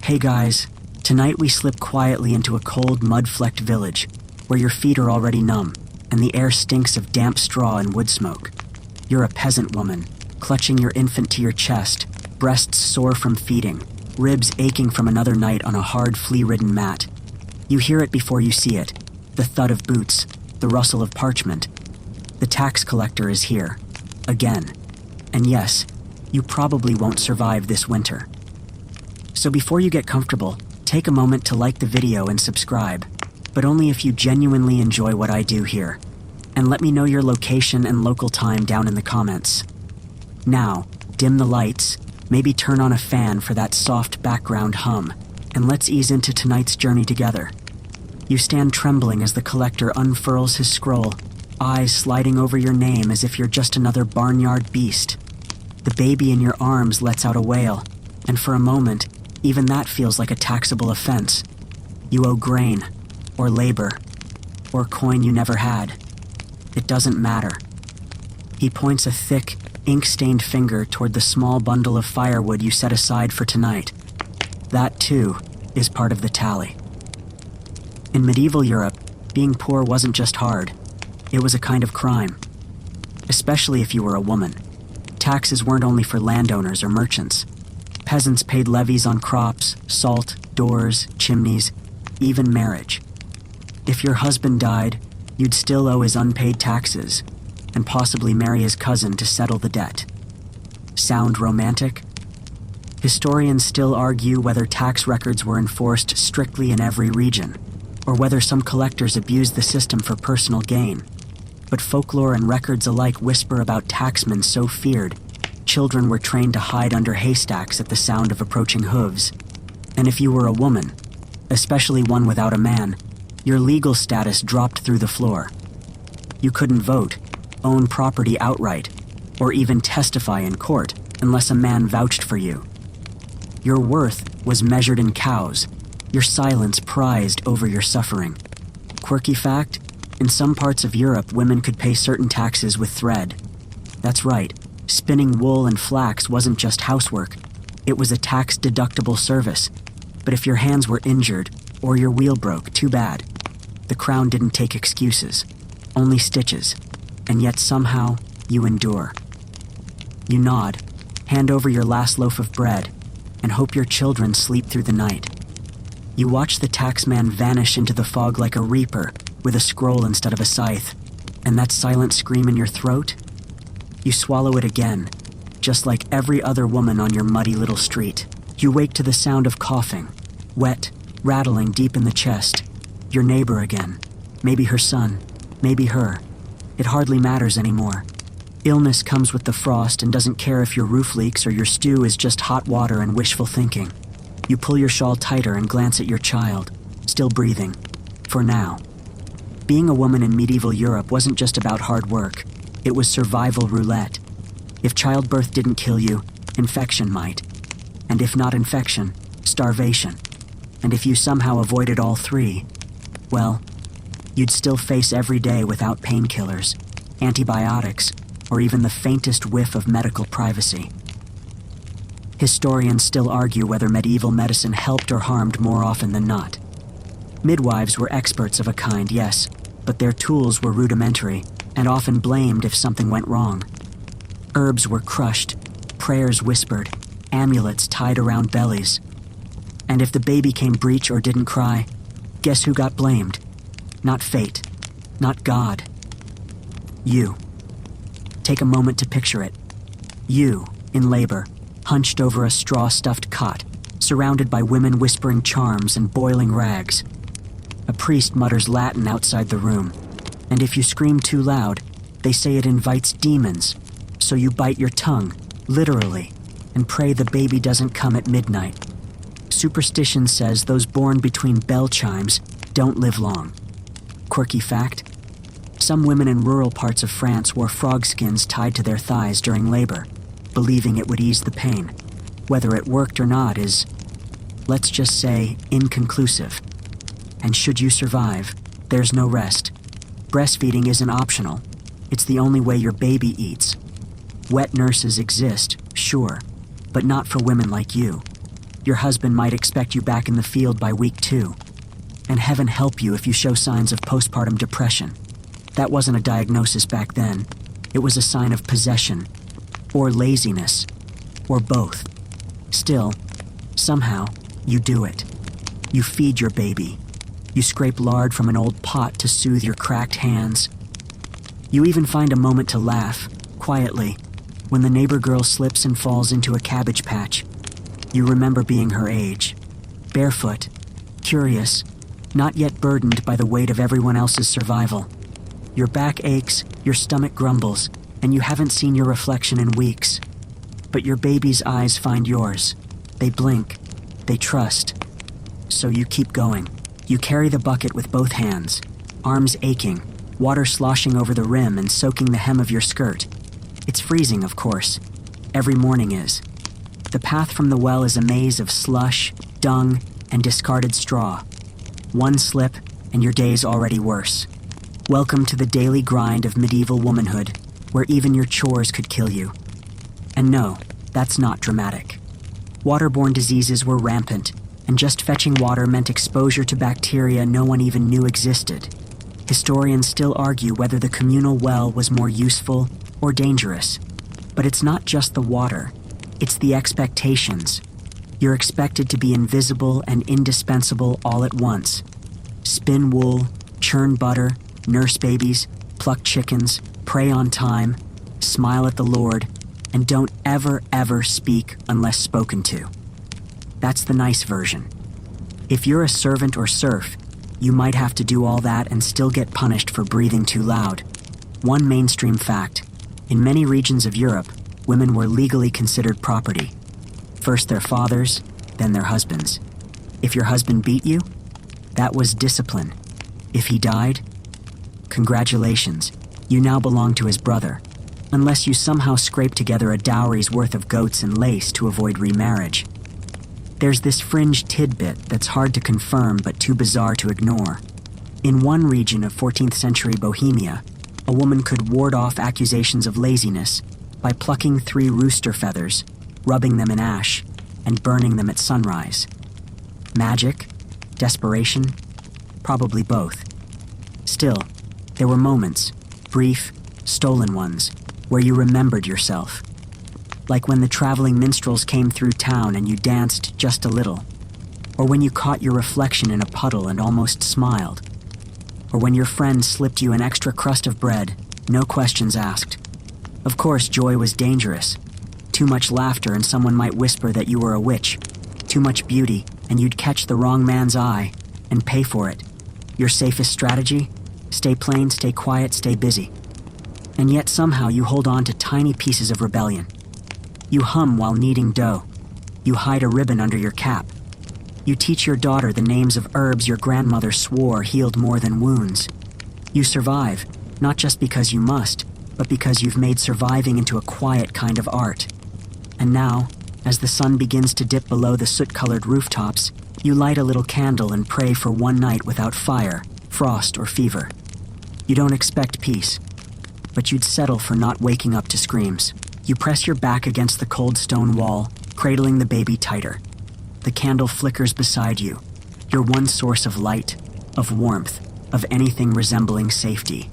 Hey guys, tonight we slip quietly into a cold, mud-flecked village where your feet are already numb and the air stinks of damp straw and wood smoke. You're a peasant woman, clutching your infant to your chest, breasts sore from feeding, ribs aching from another night on a hard, flea-ridden mat. You hear it before you see it, the thud of boots, the rustle of parchment. The tax collector is here, again. And yes, you probably won't survive this winter. So before you get comfortable, take a moment to like the video and subscribe, but only if you genuinely enjoy what I do here. And let me know your location and local time down in the comments. Now, dim the lights, maybe turn on a fan for that soft background hum, and let's ease into tonight's journey together. You stand trembling as the collector unfurls his scroll, eyes sliding over your name as if you're just another barnyard beast. The baby in your arms lets out a wail, and for a moment, even that feels like a taxable offense. You owe grain, or labor, or coin you never had. It doesn't matter. He points a thick, ink-stained finger toward the small bundle of firewood you set aside for tonight. That, too, is part of the tally. In medieval Europe, being poor wasn't just hard. It was a kind of crime. Especially if you were a woman. Taxes weren't only for landowners or merchants. Peasants paid levies on crops, salt, doors, chimneys, even marriage. If your husband died, you'd still owe his unpaid taxes, and possibly marry his cousin to settle the debt. Sound romantic? Historians still argue whether tax records were enforced strictly in every region, or whether some collectors abused the system for personal gain. But folklore and records alike whisper about taxmen so feared, children were trained to hide under haystacks at the sound of approaching hooves. And if you were a woman, especially one without a man, your legal status dropped through the floor. You couldn't vote, own property outright, or even testify in court unless a man vouched for you. Your worth was measured in cows, your silence prized over your suffering. Quirky fact? In some parts of Europe, women could pay certain taxes with thread. That's right, spinning wool and flax wasn't just housework. It was a tax-deductible service. But if your hands were injured, or your wheel broke, too bad. The crown didn't take excuses, only stitches, and yet somehow you endure. You nod, hand over your last loaf of bread, and hope your children sleep through the night. You watch the taxman vanish into the fog like a reaper, with a scroll instead of a scythe, and that silent scream in your throat? You swallow it again, just like every other woman on your muddy little street. You wake to the sound of coughing, wet, rattling deep in the chest. Your neighbor again. Maybe her son, maybe her. It hardly matters anymore. Illness comes with the frost and doesn't care if your roof leaks or your stew is just hot water and wishful thinking. You pull your shawl tighter and glance at your child, still breathing. For now. Being a woman in medieval Europe wasn't just about hard work. It was survival roulette. If childbirth didn't kill you, infection might. And if not infection, starvation. And if you somehow avoided all three, well, you'd still face every day without painkillers, antibiotics, or even the faintest whiff of medical privacy. Historians still argue whether medieval medicine helped or harmed more often than not. Midwives were experts of a kind, yes, but their tools were rudimentary and often blamed if something went wrong. Herbs were crushed, prayers whispered, amulets tied around bellies. And if the baby came breech or didn't cry, guess who got blamed? Not fate, not God. You. Take a moment to picture it. You, in labor, hunched over a straw-stuffed cot, surrounded by women whispering charms and boiling rags. A priest mutters Latin outside the room, and if you scream too loud, they say it invites demons, so you bite your tongue, literally, and pray the baby doesn't come at midnight. Superstition says those born between bell chimes don't live long. Quirky fact? Some women in rural parts of France wore frog skins tied to their thighs during labor, believing it would ease the pain. Whether it worked or not is, let's just say, inconclusive. And should you survive, there's no rest. Breastfeeding isn't optional. It's the only way your baby eats. Wet nurses exist, sure, but not for women like you. Your husband might expect you back in the field by week 2. And heaven help you if you show signs of postpartum depression. That wasn't a diagnosis back then. It was a sign of possession, or laziness, or both. Still, somehow, you do it. You feed your baby. You scrape lard from an old pot to soothe your cracked hands. You even find a moment to laugh, quietly, when the neighbor girl slips and falls into a cabbage patch. You remember being her age, barefoot, curious, not yet burdened by the weight of everyone else's survival. Your back aches, your stomach grumbles, and you haven't seen your reflection in weeks. But your baby's eyes find yours. They blink. They trust. So you keep going. You carry the bucket with both hands, arms aching, water sloshing over the rim and soaking the hem of your skirt. It's freezing, of course. Every morning is. The path from the well is a maze of slush, dung, and discarded straw. One slip, and your day's already worse. Welcome to the daily grind of medieval womanhood, where even your chores could kill you. And no, that's not dramatic. Waterborne diseases were rampant, and just fetching water meant exposure to bacteria no one even knew existed. Historians still argue whether the communal well was more useful or dangerous. But it's not just the water, it's the expectations. You're expected to be invisible and indispensable all at once. Spin wool, churn butter, nurse babies, pluck chickens, pray on time, smile at the Lord, and don't ever speak unless spoken to. That's the nice version. If you're a servant or serf, you might have to do all that and still get punished for breathing too loud. One mainstream fact: in many regions of Europe, women were legally considered property. First their fathers, then their husbands. If your husband beat you, that was discipline. If he died, congratulations, you now belong to his brother, unless you somehow scrape together a dowry's worth of goats and lace to avoid remarriage. There's this fringe tidbit that's hard to confirm but too bizarre to ignore. In one region of 14th century Bohemia, a woman could ward off accusations of laziness by plucking 3 rooster feathers, rubbing them in ash, and burning them at sunrise. Magic? Desperation? Probably both. Still, there were moments, brief, stolen ones, where you remembered yourself. Like when the traveling minstrels came through town and you danced just a little. Or when you caught your reflection in a puddle and almost smiled. Or when your friend slipped you an extra crust of bread, no questions asked. Of course, joy was dangerous. Too much laughter and someone might whisper that you were a witch. Too much beauty and you'd catch the wrong man's eye and pay for it. Your safest strategy? Stay plain, stay quiet, stay busy. And yet somehow you hold on to tiny pieces of rebellion. You hum while kneading dough. You hide a ribbon under your cap. You teach your daughter the names of herbs your grandmother swore healed more than wounds. You survive, not just because you must, but because you've made surviving into a quiet kind of art. And now, as the sun begins to dip below the soot-colored rooftops, you light a little candle and pray for one night without fire, frost, or fever. You don't expect peace, but you'd settle for not waking up to screams. You press your back against the cold stone wall, cradling the baby tighter. The candle flickers beside you, your one source of light, of warmth, of anything resembling safety.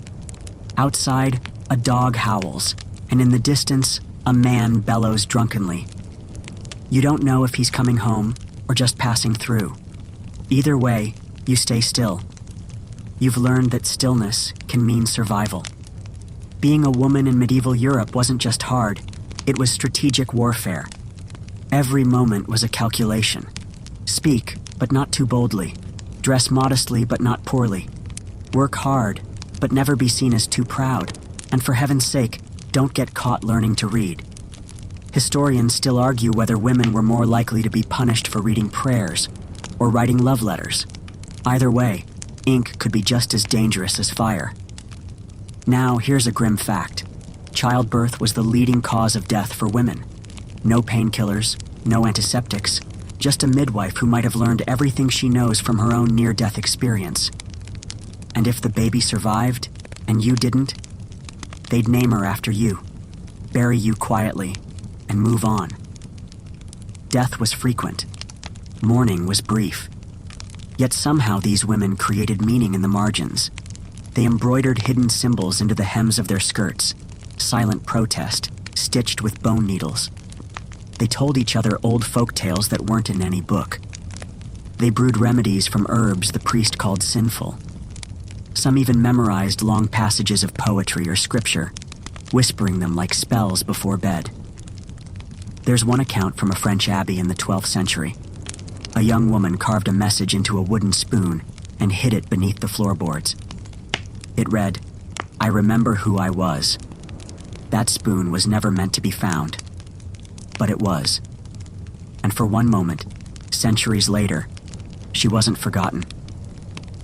Outside, a dog howls, and in the distance, a man bellows drunkenly. You don't know if he's coming home or just passing through. Either way, you stay still. You've learned that stillness can mean survival. Being a woman in medieval Europe wasn't just hard, it was strategic warfare. Every moment was a calculation. Speak, but not too boldly. Dress modestly, but not poorly. Work hard, but never be seen as too proud. And for heaven's sake, don't get caught learning to read. Historians still argue whether women were more likely to be punished for reading prayers or writing love letters. Either way, ink could be just as dangerous as fire. Now, here's a grim fact. Childbirth was the leading cause of death for women. No painkillers, no antiseptics, just a midwife who might have learned everything she knows from her own near-death experience. And if the baby survived, and you didn't, they'd name her after you, bury you quietly, and move on. Death was frequent, Mourning was brief. Yet somehow these women created meaning in the margins. They embroidered hidden symbols into the hems of their skirts, silent protest, stitched with bone needles. They told each other old folk tales that weren't in any book. They brewed remedies from herbs the priest called sinful. Some even memorized long passages of poetry or scripture, whispering them like spells before bed. There's one account from a French abbey in the 12th century. A young woman carved a message into a wooden spoon and hid it beneath the floorboards. It read, "I remember who I was." That spoon was never meant to be found, but it was. And for one moment, centuries later, she wasn't forgotten.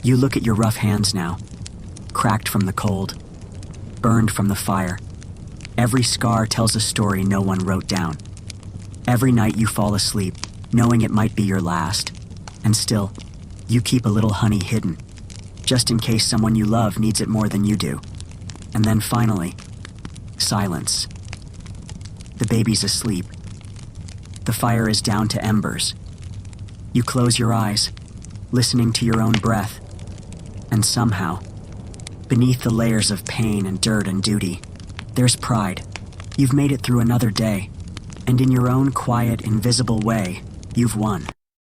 You look at your rough hands now, cracked from the cold, burned from the fire. Every scar tells a story no one wrote down. Every night you fall asleep, knowing it might be your last, and still, you keep a little honey hidden, just in case someone you love needs it more than you do. And then finally, silence. The baby's asleep. The fire is down to embers. You close your eyes, listening to your own breath, and somehow, beneath the layers of pain and dirt and duty, there's pride. You've made it through another day, and in your own quiet, invisible way, you've won.